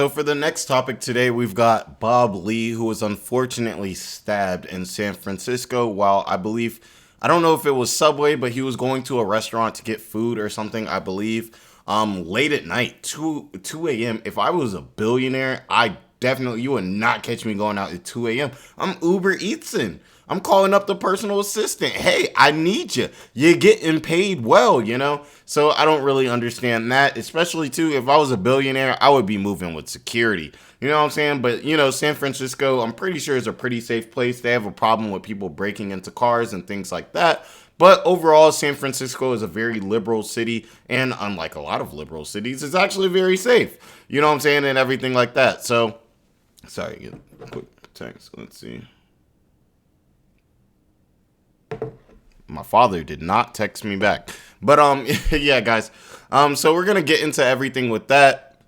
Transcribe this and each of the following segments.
So for the next topic today, we've got Bob Lee, who was unfortunately stabbed in San Francisco while I don't know if it was Subway, but he was going to a restaurant to get food or something, I believe, late at night, 2 a.m. If I was a billionaire, you would not catch me going out at 2 a.m. I'm Uber Eatsing. I'm calling up the personal assistant. Hey, I need you. You're getting paid well, you know? So I don't really understand that, especially too, if I was a billionaire, I would be moving with security. You know what I'm saying? But, San Francisco, I'm pretty sure is a pretty safe place. They have a problem with people breaking into cars and things like that. But overall, San Francisco is a very liberal city, and unlike a lot of liberal cities, it's actually very safe. You know what I'm saying? And everything like that. So, sorry, get a quick text. Let's see. My father did not text me back. But yeah, guys. So we're gonna get into everything with that.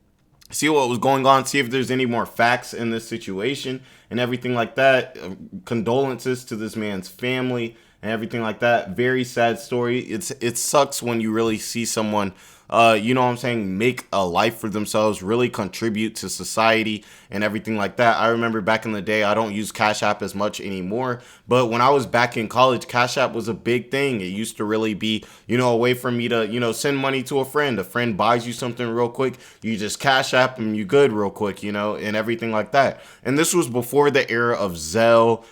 See what was going on. See if there's any more facts in this situation and everything like that. Condolences to this man's family and everything like that. Very sad story. It sucks when you really see someone, you know what I'm saying, make a life for themselves, really contribute to society and everything like that. I remember back in the day, I don't use Cash App as much anymore, but when I was back in college, Cash App was a big thing. It used to really be, a way for me to, send money to a friend. A friend buys you something real quick, you just Cash App them, you good real quick, and everything like that. And this was before the era of Zelle,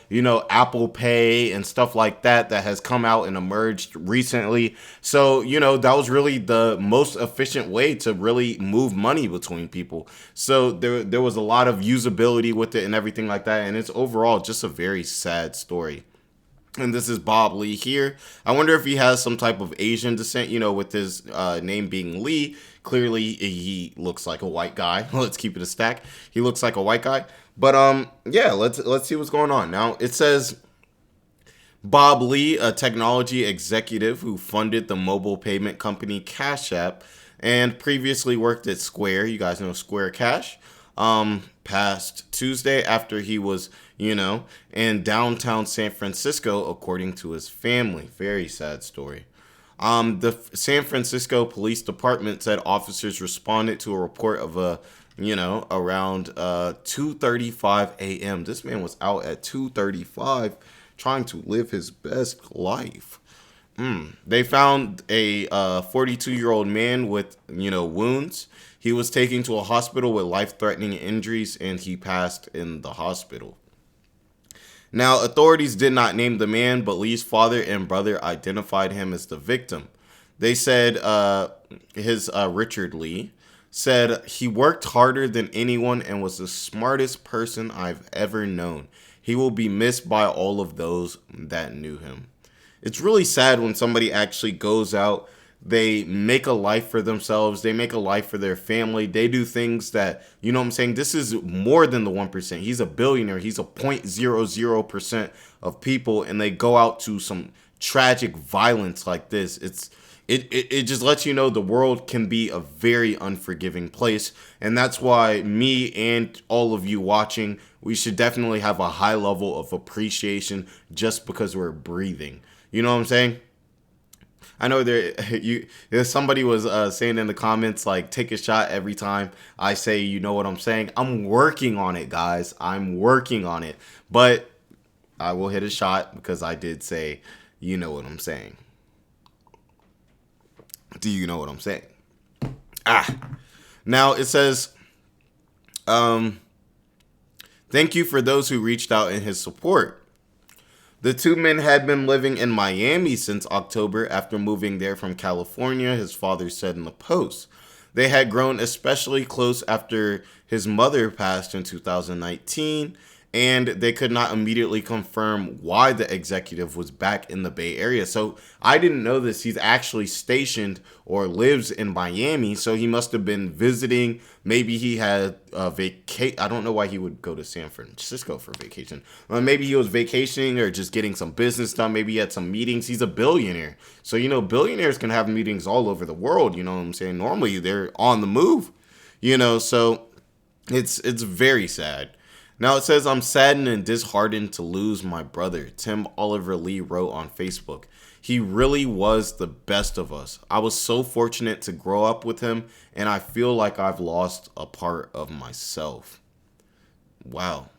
Apple Pay and stuff like that has come out and emerged recently. So, that was really the most efficient way to really move money between people. So there was a lot of usability with it and everything like that. And it's overall just a very sad story. And this is Bob Lee here. I wonder if he has some type of Asian descent, with his name being Lee. Clearly, he looks like a white guy. Let's keep it a stack. He looks like a white guy. But yeah, let's see what's going on. Now, it says Bob Lee, a technology executive who funded the mobile payment company Cash App and previously worked at Square. You guys know Square Cash. Past Tuesday after he was, in downtown San Francisco, according to his family. Very sad story. The San Francisco Police Department said officers responded to a report of around 2:35 a.m. This man was out at 2:35 trying to live his best life. They found a 42-year-old man with, wounds. He was taken to a hospital with life-threatening injuries, and he passed in the hospital. Now, authorities did not name the man, but Lee's father and brother identified him as the victim. They said Richard Lee said he worked harder than anyone and was the smartest person I've ever known. He will be missed by all of those that knew him. It's really sad when somebody actually goes out, they make a life for themselves, they make a life for their family, they do things that, you know what I'm saying, this is more than the 1%. He's a billionaire, he's a 0.00% of people, and they go out to some tragic violence like this. It just lets you know the world can be a very unforgiving place, and that's why me and all of you watching, we should definitely have a high level of appreciation just because we're breathing. You know what I'm saying? I know somebody was saying in the comments, like, take a shot every time I say, you know what I'm saying? I'm working on it, guys. I'm working on it. But I will hit a shot because I did say, you know what I'm saying. Do you know what I'm saying? Now it says, thank you for those who reached out in his support. The two men had been living in Miami since October after moving there from California, his father said in the post. They had grown especially close after his mother passed in 2019, and they could not immediately confirm why the executive was back in the Bay Area. So I didn't know this. He's actually stationed or lives in Miami, so he must have been visiting. Maybe he had a I don't know why he would go to San Francisco for vacation. Maybe he was vacationing or just getting some business done. Maybe he had some meetings. He's a billionaire. So, billionaires can have meetings all over the world. You know what I'm saying? Normally, they're on the move, so it's very sad. Now it says, I'm saddened and disheartened to lose my brother, Tim Oliver Lee wrote on Facebook. He really was the best of us. I was so fortunate to grow up with him, and I feel like I've lost a part of myself. Wow.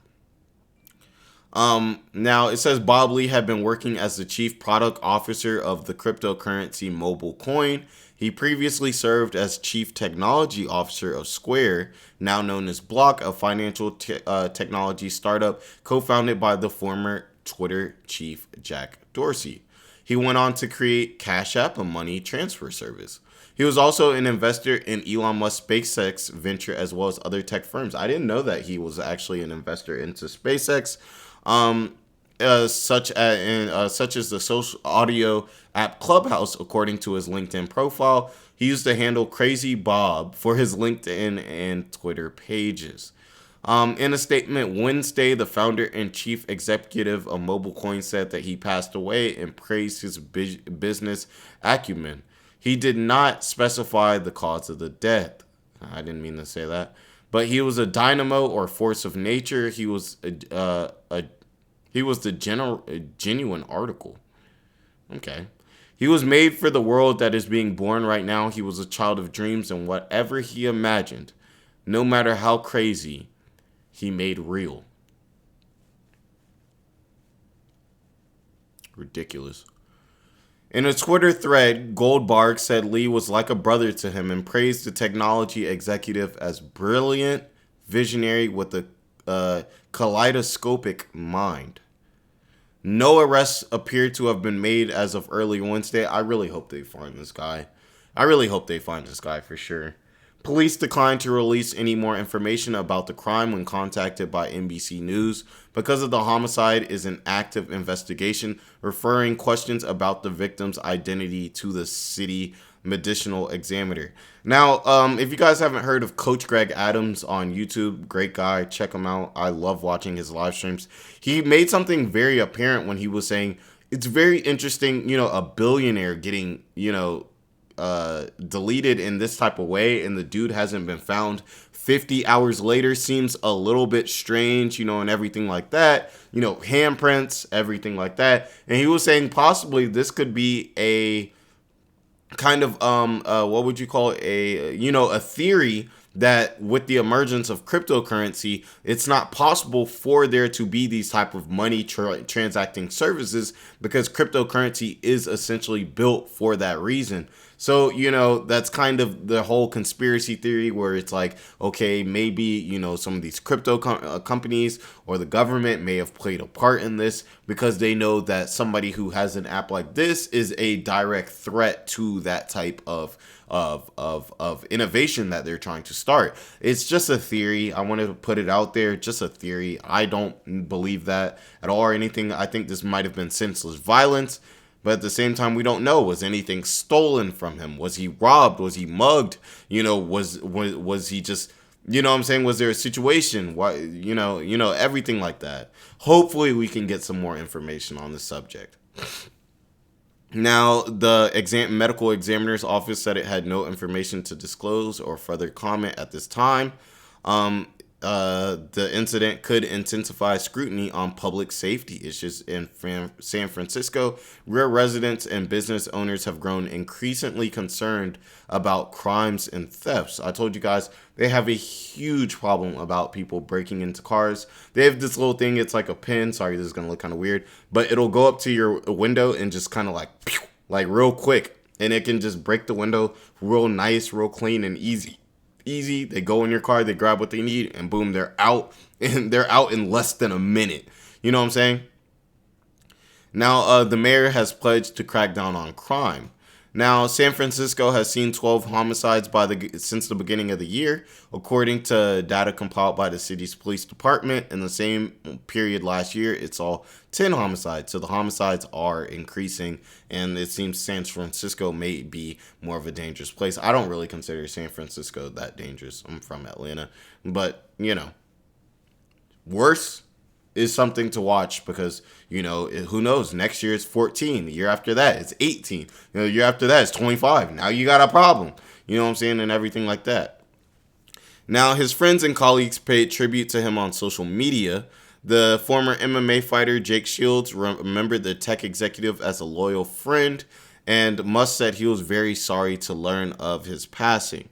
Now it says Bob Lee had been working as the chief product officer of the cryptocurrency mobile coin. He previously served as chief technology officer of Square, now known as Block, a financial technology startup co-founded by the former Twitter chief Jack Dorsey. He went on to create Cash App, a money transfer service. He was also an investor in Elon Musk's SpaceX venture as well as other tech firms. I didn't know that he was actually an investor into SpaceX. Such as the social audio app Clubhouse, according to his LinkedIn profile. He used the handle Crazy Bob for his LinkedIn and Twitter pages. In a statement Wednesday, the founder and chief executive of MobileCoin said that he passed away and praised his business acumen. He did not specify the cause of the death. I didn't mean to say that. But he was a dynamo or force of nature. He was the genuine article. Okay. He was made for the world that is being born right now. He was a child of dreams, and whatever he imagined, no matter how crazy, he made real. Ridiculous. In a Twitter thread, Goldberg said Lee was like a brother to him and praised the technology executive as brilliant, visionary with a kaleidoscopic mind. No arrests appear to have been made as of early Wednesday. I really hope they find this guy. For sure. Police declined to release any more information about the crime when contacted by NBC News because of the homicide is an active investigation, referring questions about the victim's identity to the city medicinal examiner. Now, if you guys haven't heard of Coach Greg Adams on YouTube, great guy, check him out. I love watching his live streams. He made something very apparent when he was saying it's very interesting, a billionaire getting, deleted in this type of way and the dude hasn't been found 50 hours later seems a little bit strange, and everything like that, handprints, everything like that. And he was saying possibly this could be a kind of, what would you call it? A theory that with the emergence of cryptocurrency, it's not possible for there to be these type of money transacting services because cryptocurrency is essentially built for that reason. So, that's kind of the whole conspiracy theory where it's like, okay, maybe, some of these crypto companies or the government may have played a part in this because they know that somebody who has an app like this is a direct threat to that type of innovation that they're trying to start. It's just a theory. I wanted to put it out there. Just a theory. I don't believe that at all or anything. I think this might have been senseless violence. But at the same time, we don't know. Was anything stolen from him? Was he robbed? Was he mugged? Was he just, what I'm saying? Was there a situation? Why, everything like that. Hopefully we can get some more information on the subject. Now, the medical examiner's office said it had no information to disclose or further comment at this time. The incident could intensify scrutiny on public safety issues in San Francisco, where residents and business owners have grown increasingly concerned about crimes and thefts. I told you guys they have a huge problem about people breaking into cars. They have this little thing. It's like a pin. Sorry, this is going to look kind of weird, but it'll go up to your window and just kind of like real quick. And it can just break the window real nice, real clean and easy. They go in your car, they grab what they need, and boom, they're out. And they're out in less than a minute. You know what I'm saying? Now, the mayor has pledged to crack down on crime. Now, San Francisco has seen 12 homicides since the beginning of the year, according to data compiled by the city's police department. In the same period last year, it saw 10 homicides. So the homicides are increasing, and it seems San Francisco may be more of a dangerous place. I don't really consider San Francisco that dangerous. I'm from Atlanta. But, worse is something to watch because, who knows? Next year it's 14. The year after that it's 18. The year after that it's 25. Now you got a problem. You know what I'm saying? And everything like that. Now, his friends and colleagues paid tribute to him on social media. The former MMA fighter Jake Shields remembered the tech executive as a loyal friend, and Musk said he was very sorry to learn of his passing.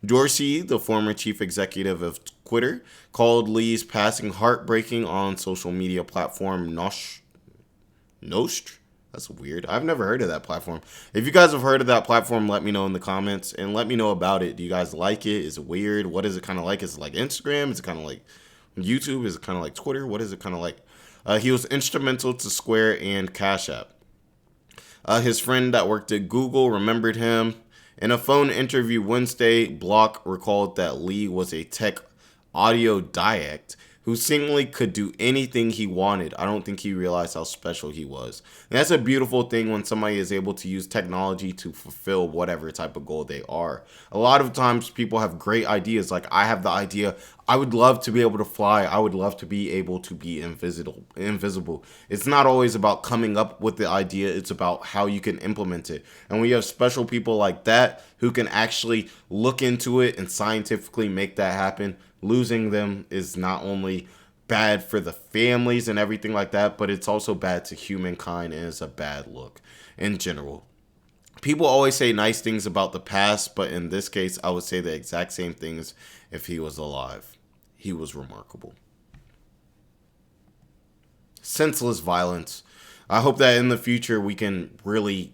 Dorsey, the former chief executive of Twitter, called Lee's passing heartbreaking on social media platform Nostr. That's weird. I've never heard of that platform. If you guys have heard of that platform, let me know in the comments and let me know about it. Do you guys like it? Is it weird? What is it kind of like? Is it like Instagram? Is it kind of like YouTube? Is it kind of like Twitter? What is it kind of like? He was instrumental to Square and Cash App. His friend that worked at Google remembered him. In a phone interview Wednesday, Block recalled that Lee was a tech autodidact who seemingly could do anything he wanted. I don't think he realized how special he was. And that's a beautiful thing when somebody is able to use technology to fulfill whatever type of goal they are. A lot of times people have great ideas. Like I have the idea, I would love to be able to fly. I would love to be able to be invisible. It's not always about coming up with the idea. It's about how you can implement it. And we have special people like that who can actually look into it and scientifically make that happen. Losing them is not only bad for the families and everything like that, but it's also bad to humankind and it's a bad look in general. People always say nice things about the past, but in this case, I would say the exact same things if he was alive. He was remarkable. Senseless violence. I hope that in the future we can really,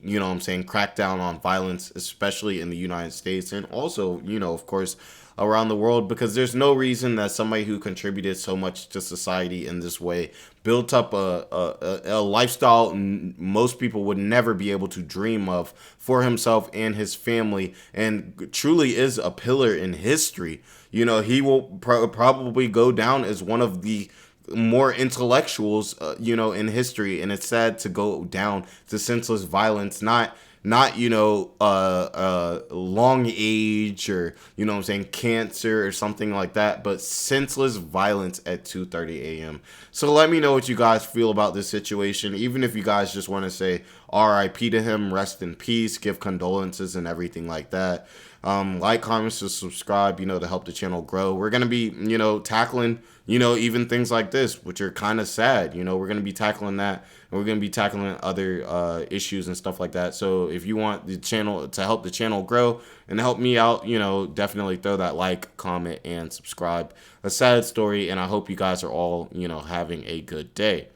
crack down on violence, especially in the United States and also, of course, around the world, because there's no reason that somebody who contributed so much to society in this way built up a lifestyle most people would never be able to dream of for himself and his family, and truly is a pillar in history. He will probably go down as one of the more intellectuals, in history, and it's sad to go down to senseless violence, not long age or cancer or something like that, but senseless violence at 2:30 a.m. So let me know what you guys feel about this situation, even if you guys just want to say RIP to him, rest in peace, give condolences and everything like that. Like, comment, subscribe, to help the channel grow. We're going to be, tackling, even things like this, which are kind of sad. We're going to be tackling that, and we're going to be tackling other issues and stuff like that. So if you want the channel to help the channel grow and help me out, definitely throw that like, comment, and subscribe. A sad story, and I hope you guys are all, having a good day.